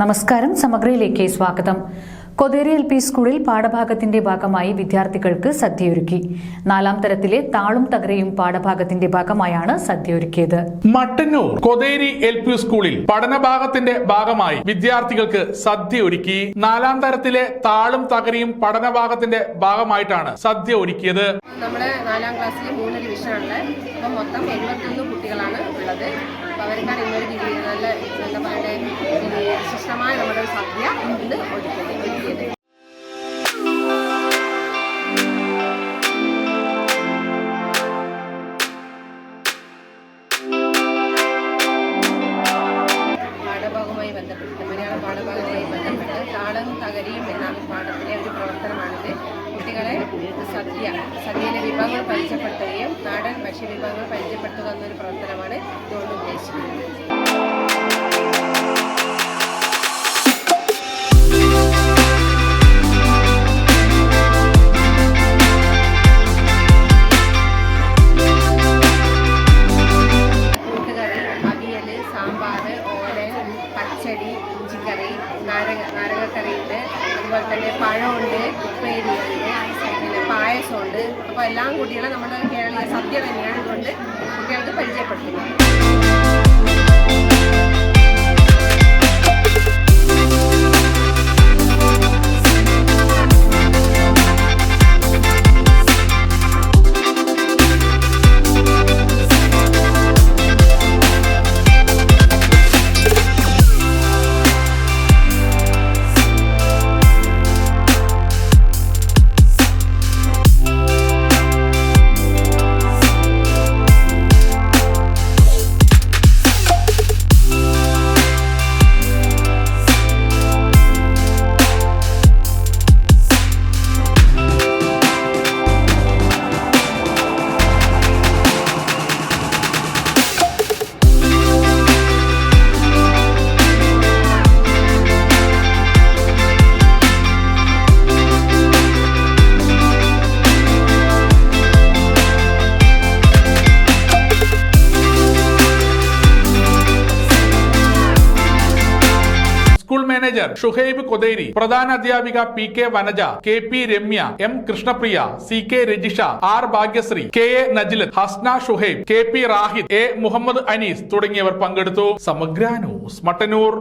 നമസ്കാരം, സമഗ്രയിലേക്ക് സ്വാഗതം. കൊതേരി LP സ്കൂളിൽ പാഠഭാഗത്തിന്റെ ഭാഗമായി വിദ്യാർത്ഥികൾക്ക് സദ്യയൊരുക്കി. 4ാം തരത്തിലെ താളും തകരയും പാഠഭാഗത്തിന്റെ ഭാഗമായാണ് സദ്യയൊരുക്കിയത്. മട്ടന്നൂർ കൊതേരി LP സ്കൂളിൽ പഠനഭാഗത്തിന്റെ ഭാഗമായി വിദ്യാർത്ഥികൾക്ക് സദ്യ ഒരുക്കി. 4ാം തരത്തിലെ താളും തകരയും പഠനഭാഗത്തിന്റെ ഭാഗമായിട്ടാണ് സദ്യ ഒരുക്കിയത്. നമ്മുടെ 4ാം ക്ലാസ്സിൽ 3 ഡിവിഷനാണ്. അപ്പം മൊത്തം 71 കുട്ടികളാണ് ഉള്ളത്. അപ്പോൾ അവർക്കാണ് ഇന്നൊരു നല്ല എന്താ പറയുക വിശിഷ്ടമായ നമ്മുടെ സദ്യ ഇന്ന് ഒരുക്കിയത്. പാഠഭാഗവുമായി ബന്ധപ്പെട്ട് മലയാള പാഠഭാഗവുമായി ബന്ധപ്പെട്ട് താളും തകരിയും എന്ന പാഠത്തിലെ ഒരു പ്രവർത്തനമാണിത്. കുട്ടികളെ സദ്യയിലെ വിഭവങ്ങൾ പരിചയപ്പെടുത്തുകയും നാടൻ ഭക്ഷ്യ വിഭവങ്ങൾ പരിചയപ്പെടുത്തുക എന്നൊരു പ്രവർത്തനമാണ് ഇതുകൊണ്ട് ഉദ്ദേശിക്കുന്നത്. സാമ്പാർ, ഓലൻ, പച്ചടി, ഇഞ്ചിക്കറി, നാരകക്കറിയുണ്ട്, അതുപോലെ തന്നെ പഴമുണ്ട്, ഉപ്പേരിയുണ്ട്, പിന്നെ പായസമുണ്ട്. അപ്പോൾ എല്ലാം കുട്ടികളെ നമ്മുടെ കേരളീയ സദ്യ തന്നെയാണ് ഇതുകൊണ്ട് കുട്ടികൾക്ക് പരിചയപ്പെടുത്തുന്നത്. സ്കൂൾ മാനേജർ ഷുഹൈബ് കൊതേരി, പ്രധാന അധ്യാപിക PK Vanaja, KP Ramya, M Krishnapriya, CK Rajisha, R Bhagyashree, KA നജ്ലത്ത്, Hasna Shuhaib, KP Rahid, A Muhammad Anees തുടങ്ങിയവർ പങ്കെടുത്തു. സമഗ്ര ന്യൂസ്, മട്ടന്നൂർ.